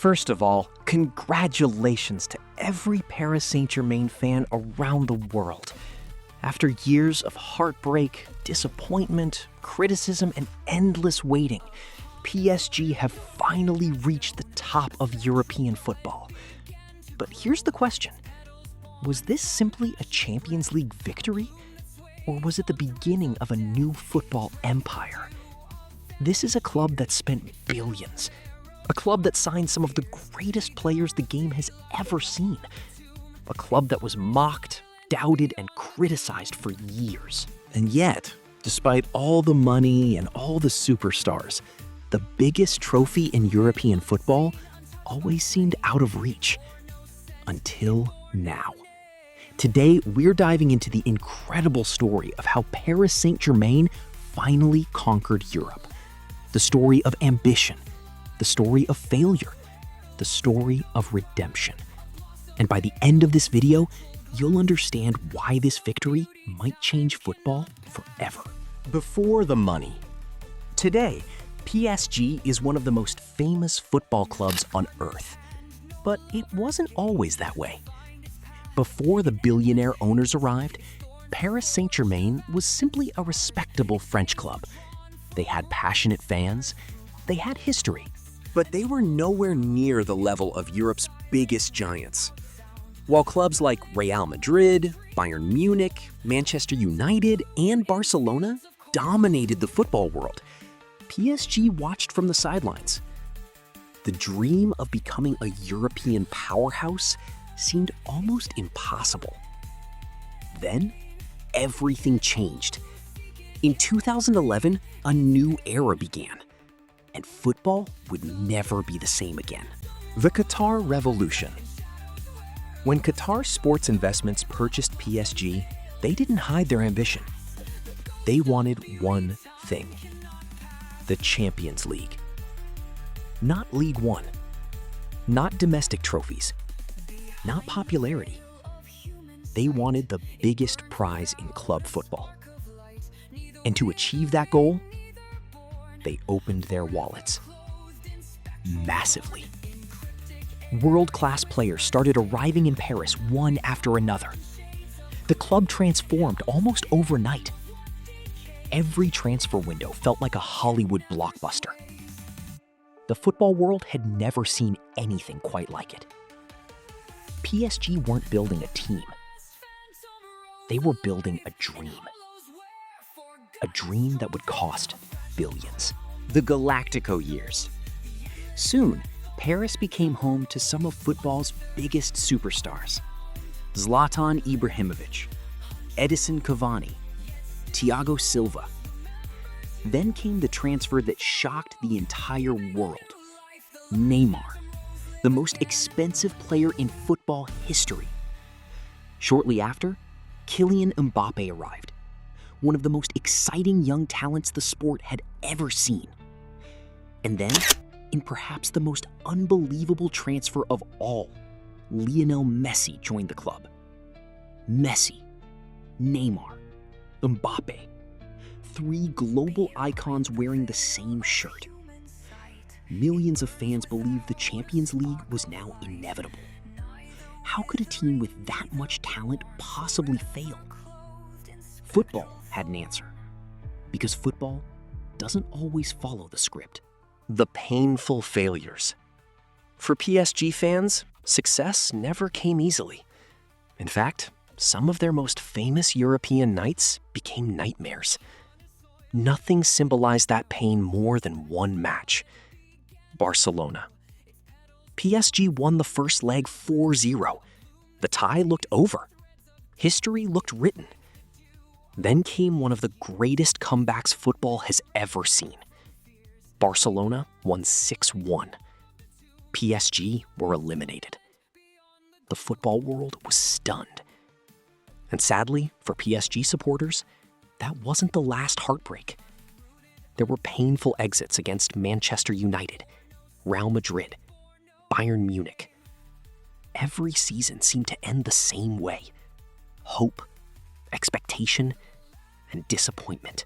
First of all, congratulations to every Paris Saint-Germain fan around the world. After years of heartbreak, disappointment, criticism, and endless waiting, PSG have finally reached the top of European football. But here's the question. Was this simply a Champions League victory? Or was it the beginning of a new football empire? This is a club that spent billions. A club that signed some of the greatest players the game has ever seen. A club that was mocked, doubted, and criticized for years. And yet, despite all the money and all the superstars, the biggest trophy in European football always seemed out of reach. Until now. Today, we're diving into the incredible story of how Paris Saint-Germain finally conquered Europe. The story of ambition, the story of failure, the story of redemption. And by the end of this video, you'll understand why this victory might change football forever. Before the money. Today, PSG is one of the most famous football clubs on earth. But it wasn't always that way. Before the billionaire owners arrived, Paris Saint-Germain was simply a respectable French club. They had passionate fans, they had history. But they were nowhere near the level of Europe's biggest giants. While clubs like Real Madrid, Bayern Munich, Manchester United, and Barcelona dominated the football world, PSG watched from the sidelines. The dream of becoming a European powerhouse seemed almost impossible. Then, everything changed. In 2011, a new era began, and football would never be the same again. The Qatar Revolution. When Qatar Sports Investments purchased PSG, they didn't hide their ambition. They wanted one thing: the Champions League. Not League One, not domestic trophies, not popularity. They wanted the biggest prize in club football. And to achieve that goal, they opened their wallets massively. World-class players started arriving in Paris one after another. The club transformed almost overnight. Every transfer window felt like a Hollywood blockbuster. The football world had never seen anything quite like it. PSG weren't building a team. They were building a dream. A dream that would cost billions. The Galáctico years. Soon, Paris became home to some of football's biggest superstars. Zlatan Ibrahimović, Edison Cavani, Thiago Silva. Then came the transfer that shocked the entire world. Neymar, the most expensive player in football history. Shortly after, Kylian Mbappé arrived, one of the most exciting young talents the sport had ever seen. And then, in perhaps the most unbelievable transfer of all, Lionel Messi joined the club. Messi, Neymar, Mbappe, three global icons wearing the same shirt. Millions of fans believed the Champions League was now inevitable. How could a team with that much talent possibly fail? Football had an answer, because football doesn't always follow the script. The painful failures. For PSG fans, success never came easily. In fact, some of their most famous European nights became nightmares. Nothing symbolized that pain more than one match: Barcelona. PSG won the first leg 4-0. The tie looked over. History looked written. Then came one of the greatest comebacks football has ever seen. Barcelona won 6-1. PSG were eliminated. The football world was stunned. And sadly, for PSG supporters, that wasn't the last heartbreak. There were painful exits against Manchester United, Real Madrid, Bayern Munich. Every season seemed to end the same way: hope, expectation, and disappointment.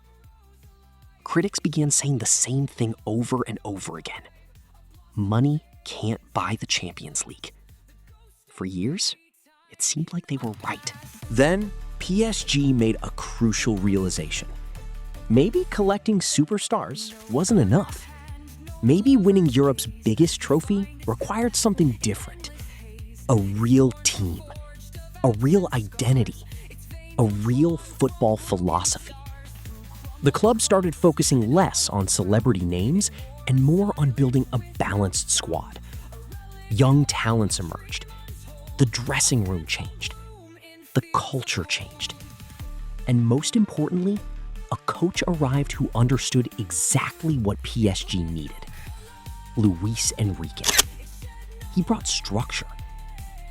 Critics began saying the same thing over and over again. Money can't buy the Champions League. For years, it seemed like they were right. Then, PSG made a crucial realization. Maybe collecting superstars wasn't enough. Maybe winning Europe's biggest trophy required something different. A real team, a real identity, a real football philosophy. The club started focusing less on celebrity names and more on building a balanced squad. Young talents emerged. The dressing room changed. The culture changed. And most importantly, a coach arrived who understood exactly what PSG needed. Luis Enrique. He brought structure,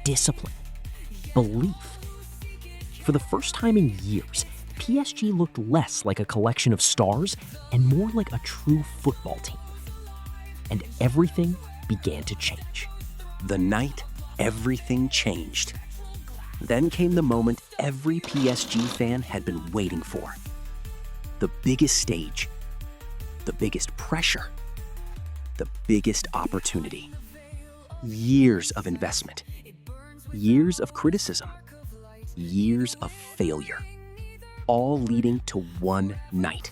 discipline, belief. For the first time in years, PSG looked less like a collection of stars and more like a true football team. And everything began to change. The night everything changed. Then came the moment every PSG fan had been waiting for. The biggest stage, the biggest pressure, the biggest opportunity. Years of investment, years of criticism, years of failure, all leading to one night.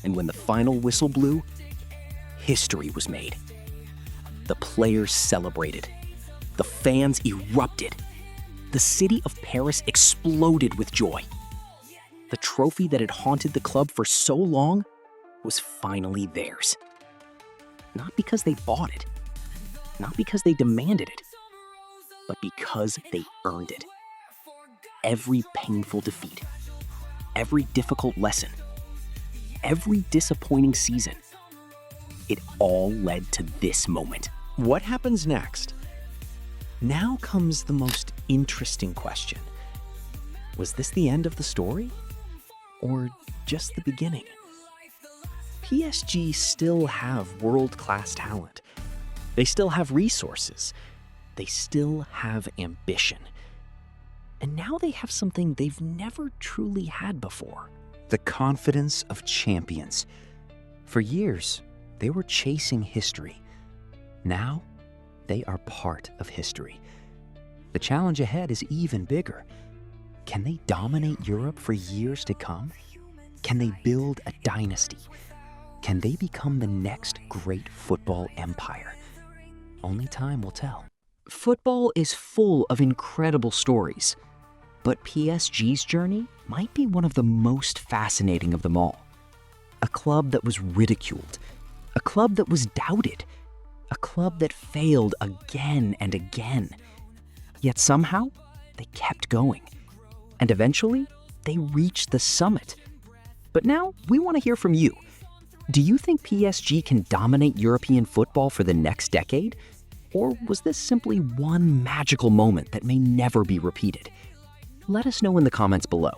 And when the final whistle blew, history was made. The players celebrated. The fans erupted. The city of Paris exploded with joy. The trophy that had haunted the club for so long was finally theirs. Not because they bought it, not because they demanded it, but because they earned it. Every painful defeat, every difficult lesson, every disappointing season, it all led to this moment. What happens next? Now comes the most interesting question. Was this the end of the story? Or just the beginning? PSG still have world-class talent. They still have resources. They still have ambition. And now they have something they've never truly had before. The confidence of champions. For years, they were chasing history. Now, they are part of history. The challenge ahead is even bigger. Can they dominate Europe for years to come? Can they build a dynasty? Can they become the next great football empire? Only time will tell. Football is full of incredible stories, but PSG's journey might be one of the most fascinating of them all. A club that was ridiculed, a club that was doubted, a club that failed again and again. Yet somehow, they kept going. And eventually, they reached the summit. But now, we want to hear from you. Do you think PSG can dominate European football for the next decade? Or was this simply one magical moment that may never be repeated? Let us know in the comments below.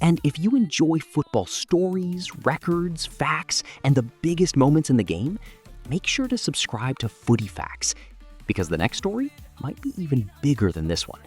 And if you enjoy football stories, records, facts, and the biggest moments in the game, make sure to subscribe to Footy Facts, because the next story might be even bigger than this one.